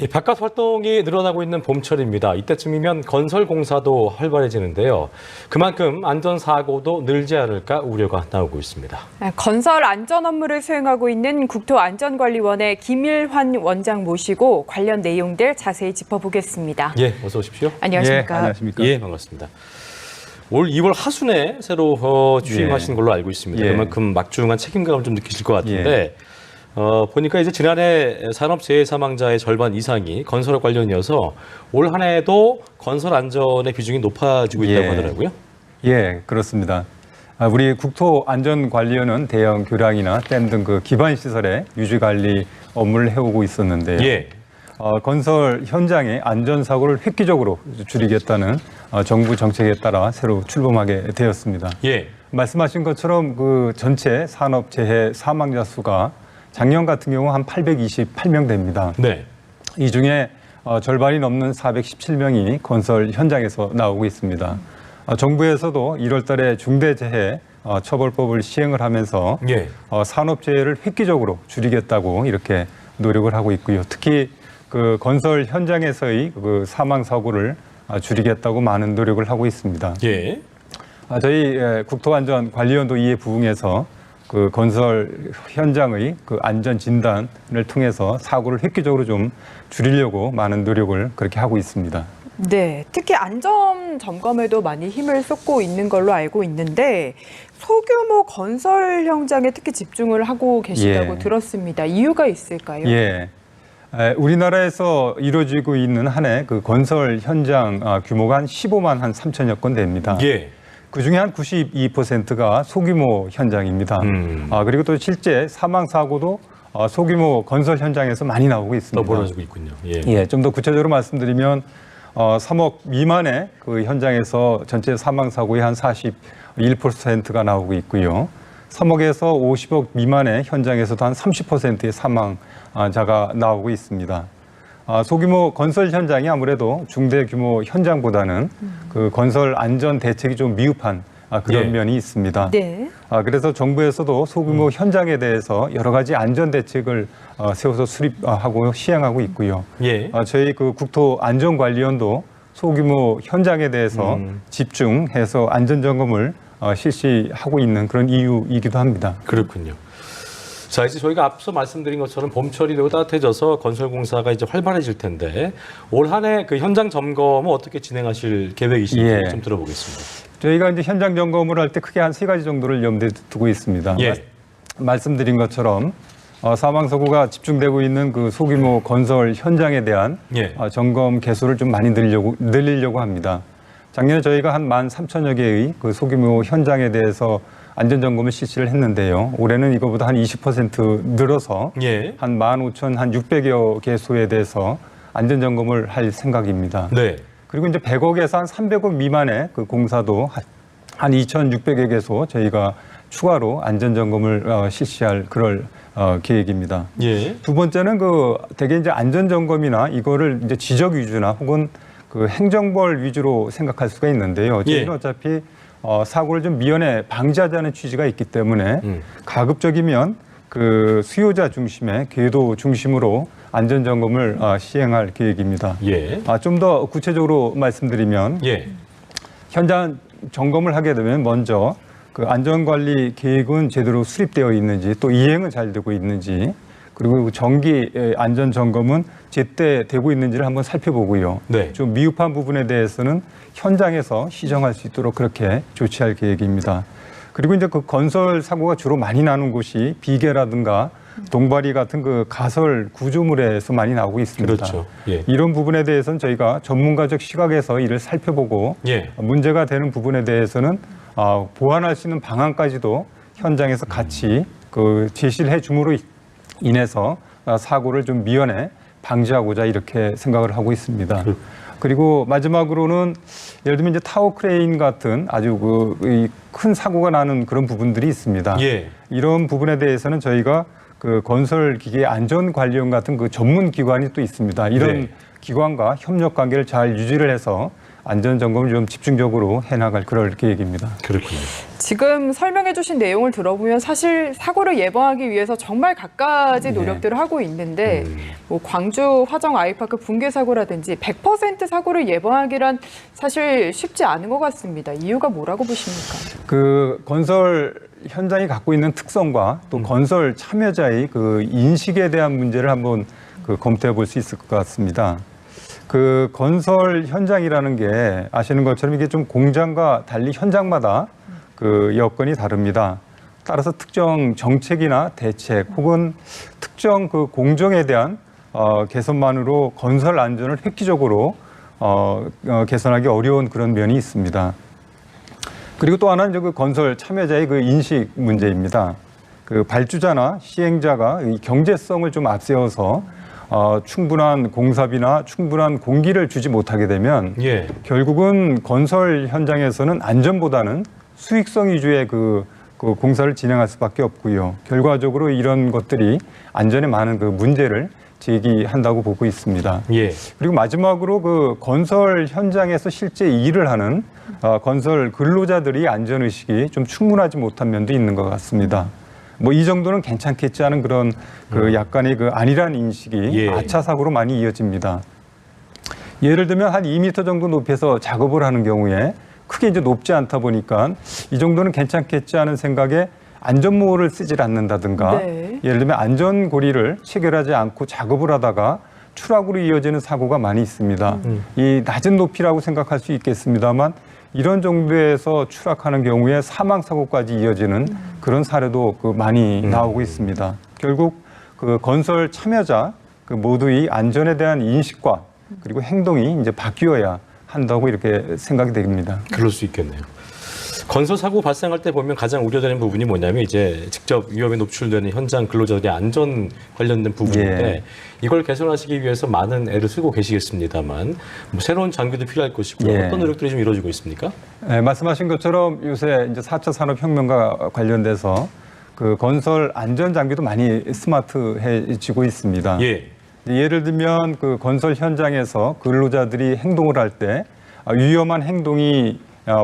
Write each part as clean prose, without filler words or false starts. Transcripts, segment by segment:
바깥 활동이 늘어나고 있는 봄철입니다. 이때쯤이면 건설 공사도 활발해지는데요. 그만큼 안전사고도 늘지 않을까 우려가 나오고 있습니다. 건설 안전 업무를 수행하고 있는 국토안전관리원의 김일환 원장 모시고 관련 내용들 자세히 짚어보겠습니다. 예, 어서 오십시오. 안녕하십니까? 안녕하십니까? 예, 반갑습니다. 올 2월 하순에 새로 취임하신 걸로 알고 있습니다. 그만큼 막중한 책임감을 좀 느끼실 것 같은데 보니까 이제 지난해 산업재해 사망자의 절반 이상이 건설 관련이어서 올 한 해에도 건설 안전의 비중이 높아지고 있다고 하더라고요. 예, 그렇습니다. 우리 국토안전관리원은 대형 교량이나 댐 등 그 기반 시설의 유지 관리 업무를 해오고 있었는데요. 예. 건설 현장의 안전사고를 획기적으로 줄이겠다는 정부 정책에 따라 새로 출범하게 되었습니다. 예. 말씀하신 것처럼 그 전체 산업재해 사망자 수가 작년 같은 경우 한 828명 됩니다. 네. 이 중에 절반이 넘는 417명이 건설 현장에서 나오고 있습니다. 정부에서도 1월 달에 중대재해 처벌법을 시행을 하면서 산업재해를 획기적으로 줄이겠다고 이렇게 노력을 하고 있고요. 특히 그 건설 현장에서의 그 사망 사고를 줄이겠다고 많은 노력을 하고 있습니다. 예. 저희 국토안전관리원도 이에 부응해서 그 건설 현장의 그 안전 진단을 통해서 사고를 획기적으로 좀 줄이려고 많은 노력을 그렇게 하고 있습니다. 네, 특히 안전 점검에도 많이 힘을 쏟고 있는 걸로 알고 있는데 소규모 건설 현장에 특히 집중을 하고 계시다고 들었습니다. 이유가 있을까요? 예. 우리나라에서 이루어지고 있는 한 해 그 건설 현장 규모가 한 15만 한 3천여 건 됩니다. 예. 그중에 한 92%가 소규모 현장입니다. 그리고 또 실제 사망 사고도 소규모 건설 현장에서 많이 나오고 있습니다. 더 벌어지고 있군요. 예, 좀 더 구체적으로 말씀드리면 3억 미만의 그 현장에서 전체 사망 사고의 한 41%가 나오고 있고요. 3억에서 50억 미만의 현장에서도 한 30%의 사망자가 나오고 있습니다. 소규모 건설 현장이 아무래도 중대 규모 현장보다는 그 건설 안전 대책이 좀 미흡한 그런 면이 있습니다. 네. 그래서 정부에서도 소규모 현장에 대해서 여러 가지 안전 대책을 세워서 수립하고 시행하고 있고요. 예. 저희 그 국토안전관리원도 소규모 현장에 대해서 집중해서 안전 점검을 실시하고 있는 그런 이유이기도 합니다. 그렇군요. 자, 이제 저희가 앞서 말씀드린 것처럼 봄철이 되고 따뜻해져서 건설 공사가 이제 활발해질 텐데 올 한 해 그 현장 점검은 어떻게 진행하실 계획이신지 좀 들어보겠습니다. 저희가 이제 현장 점검을 할 때 크게 한 3가지 정도를 염두에 두고 있습니다. 말씀드린 것처럼 사망 사고가 집중되고 있는 그 소규모 건설 현장에 대한 점검 개수를 좀 많이 늘리려고 합니다. 작년에 저희가 한 13,000여 개의 그 소규모 현장에 대해서 안전점검을 실시를 했는데요. 올해는 이거보다 한 20% 늘어서 한 15,600여 개소에 대해서 안전점검을 할 생각입니다. 네. 그리고 이제 100억에서 한 300억 미만의 그 공사도 한 2,600여 개소 저희가 추가로 안전점검을 실시할 그럴 계획입니다. 두 번째는 그 대개 이제 안전점검이나 이거를 이제 지적 위주나 혹은 그 행정벌 위주로 생각할 수가 있는데요. 저희는 어차피 사고를 좀 미연에 방지하자는 취지가 있기 때문에 가급적이면 그 수요자 중심의 궤도 중심으로 안전점검을 시행할 계획입니다. 좀 더 구체적으로 말씀드리면 현장 점검을 하게 되면 먼저 그 안전관리 계획은 제대로 수립되어 있는지 또 이행은 잘 되고 있는지 그리고 정기 안전 점검은 제때 되고 있는지를 한번 살펴보고요. 좀 미흡한 부분에 대해서는 현장에서 시정할 수 있도록 그렇게 조치할 계획입니다. 그리고 이제 그 건설 사고가 주로 많이 나는 곳이 비계라든가 동바리 같은 그 가설 구조물에서 많이 나오고 있습니다. 그렇죠. 이런 부분에 대해서는 저희가 전문가적 시각에서 이를 살펴보고 문제가 되는 부분에 대해서는 보완할 수 있는 방안까지도 현장에서 같이 그 제시를 해줌으로 인해서 사고를 좀 미연에 방지하고자 이렇게 생각을 하고 있습니다. 그리고 마지막으로는 예를 들면 이제 타워 크레인 같은 아주 큰 사고가 나는 그런 부분들이 있습니다. 이런 부분에 대해서는 저희가 그 건설기계 안전관리원 같은 그 전문 기관이 또 있습니다. 이런 기관과 협력 관계를 잘 유지를 해서 안전 점검을 좀 집중적으로 해나갈 그럴 계획입니다. 그렇군요. 지금 설명해 주신 내용을 들어보면 사실 사고를 예방하기 위해서 정말 갖가지 노력들을 하고 있는데 뭐 광주 화정 아이파크 붕괴 사고라든지 100% 사고를 예방하기란 사실 쉽지 않은 것 같습니다. 이유가 뭐라고 보십니까? 그 건설 현장이 갖고 있는 특성과 또 건설 참여자의 그 인식에 대한 문제를 한번 그 검토해 볼 수 있을 것 같습니다. 그 건설 현장이라는 게 아시는 것처럼 이게 좀 공장과 달리 현장마다 그 여건이 다릅니다. 따라서 특정 정책이나 대책 혹은 특정 그 공정에 대한 개선만으로 건설 안전을 획기적으로 개선하기 어려운 그런 면이 있습니다. 그리고 또 하나는 그 건설 참여자의 그 인식 문제입니다. 그 발주자나 시행자가 이 경제성을 좀 앞세워서 충분한 공사비나 충분한 공기를 주지 못하게 되면 결국은 건설 현장에서는 안전보다는 수익성 위주의 그 공사를 진행할 수밖에 없고요. 결과적으로 이런 것들이 안전에 많은 그 문제를 제기한다고 보고 있습니다. 그리고 마지막으로 그 건설 현장에서 실제 일을 하는 건설 근로자들이 안전의식이 좀 충분하지 못한 면도 있는 것 같습니다. 뭐 이 정도는 괜찮겠지 하는 그런 그 약간의 그 안일한 인식이 아차 사고로 많이 이어집니다. 예를 들면 한 2m 정도 높이에서 작업을 하는 경우에 크게 이제 높지 않다 보니까 이 정도는 괜찮겠지 하는 생각에 안전모를 쓰질 않는다든가 예를 들면 안전고리를 체결하지 않고 작업을 하다가 추락으로 이어지는 사고가 많이 있습니다. 이 낮은 높이라고 생각할 수 있겠습니다만 이런 정도에서 추락하는 경우에 사망사고까지 이어지는 그런 사례도 그 많이 나오고 있습니다. 결국 그 건설 참여자 그 모두의 안전에 대한 인식과 그리고 행동이 이제 바뀌어야 한다고 이렇게 생각이 됩니다. 그럴 수 있겠네요. 건설 사고 발생할 때 보면 가장 우려되는 부분이 뭐냐면 이제 직접 위험에 노출되는 현장 근로자들의 안전 관련된 부분인데 이걸 개선하시기 위해서 많은 애를 쓰고 계시겠습니다만 뭐 새로운 장비도 필요할 것이고 어떤 노력들이 좀 이루어지고 있습니까? 말씀하신 것처럼 요새 이제 4차 산업혁명과 관련돼서 그 건설 안전 장비도 많이 스마트해지고 있습니다. 예를 들면 그 건설 현장에서 근로자들이 행동을 할 때 위험한 행동이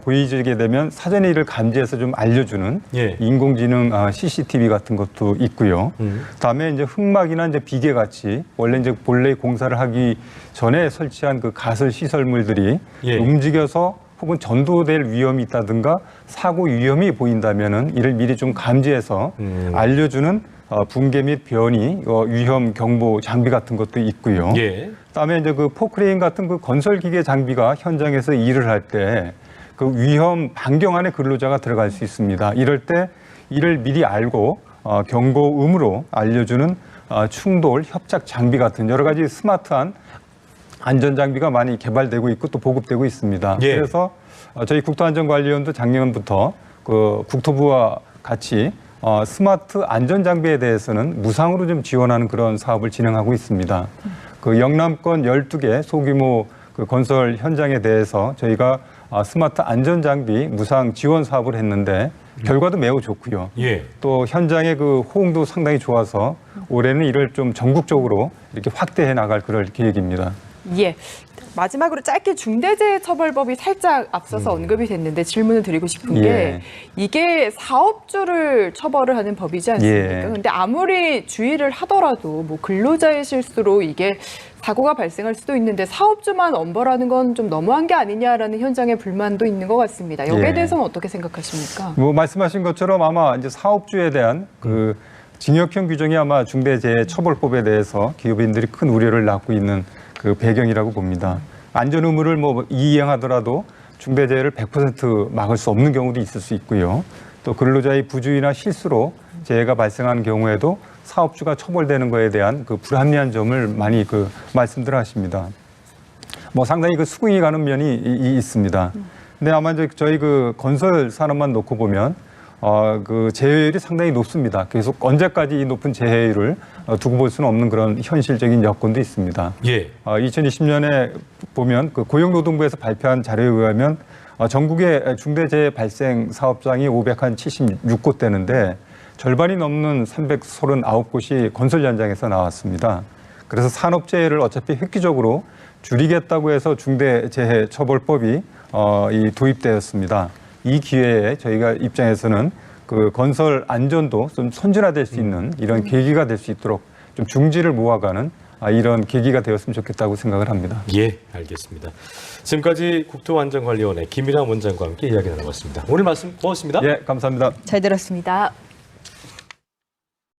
보이게 되면 사전에 이를 감지해서 좀 알려주는 인공지능 CCTV 같은 것도 있고요. 그다음에 이제 흑막이나 이제 비계 같이 원래 이제 본래 공사를 하기 전에 설치한 그 가설 시설물들이 움직여서 혹은 전도될 위험이 있다든가 사고 위험이 보인다면은 이를 미리 좀 감지해서 알려주는 붕괴 및 변이 위험 경보 장비 같은 것도 있고요. 그다음에 이제 그 포크레인 같은 그 건설 기계 장비가 현장에서 일을 할 때 그 위험 반경 안에 근로자가 들어갈 수 있습니다. 이럴 때 이를 미리 알고 경고음으로 알려주는 충돌 협착 장비 같은 여러 가지 스마트한 안전 장비가 많이 개발되고 있고 또 보급되고 있습니다. 그래서 저희 국토안전관리원도 작년부터 그 국토부와 같이 스마트 안전 장비에 대해서는 무상으로 좀 지원하는 그런 사업을 진행하고 있습니다. 그 영남권 12개 소규모 그 건설 현장에 대해서 저희가 스마트 안전 장비 무상 지원 사업을 했는데 결과도 매우 좋고요. 또 현장의 그 호응도 상당히 좋아서 올해는 이를 좀 전국적으로 이렇게 확대해 나갈 그럴 계획입니다. 마지막으로 짧게 중대재해처벌법이 살짝 앞서서 언급이 됐는데 질문을 드리고 싶은 게 이게 사업주를 처벌을 하는 법이지 않습니까? 그런데 아무리 주의를 하더라도 뭐 근로자의 실수로 이게 사고가 발생할 수도 있는데 사업주만 엄벌하는 건 좀 너무한 게 아니냐라는 현장의 불만도 있는 것 같습니다. 여기에 대해서는 어떻게 생각하십니까? 뭐 말씀하신 것처럼 아마 이제 사업주에 대한 그 징역형 규정이 아마 중대재해처벌법에 대해서 기업인들이 큰 우려를 낳고 있는 그 배경이라고 봅니다. 안전 의무를 뭐 이행하더라도 중대재해를 100% 막을 수 없는 경우도 있을 수 있고요. 또 근로자의 부주의나 실수로 재해가 발생하는 경우에도 사업주가 처벌되는 것에 대한 그 불합리한 점을 많이 그 말씀들 하십니다. 뭐 상당히 그 수긍이 가는 면이 있습니다. 근데 아마 이제 저희 그 건설 산업만 놓고 보면 그 재해율이 상당히 높습니다. 계속 언제까지 이 높은 재해율을 두고 볼 수는 없는 그런 현실적인 여건도 있습니다. 2020년에 보면 그 고용노동부에서 발표한 자료에 의하면 전국의 중대재해 발생 사업장이 576곳 되는데 절반이 넘는 339곳이 건설 현장에서 나왔습니다. 그래서 산업재해를 어차피 획기적으로 줄이겠다고 해서 중대재해처벌법이 이 도입되었습니다. 이 기회에 저희가 입장에서는 그 건설 안전도 좀 선진화될 수 있는 이런 계기가 될 수 있도록 좀 중지를 모아가는 이런 계기가 되었으면 좋겠다고 생각을 합니다. 예, 알겠습니다. 지금까지 국토안전관리원의 김일환 원장과 함께 이야기 나눠봤습니다. 오늘 말씀 고맙습니다. 예, 감사합니다. 잘 들었습니다.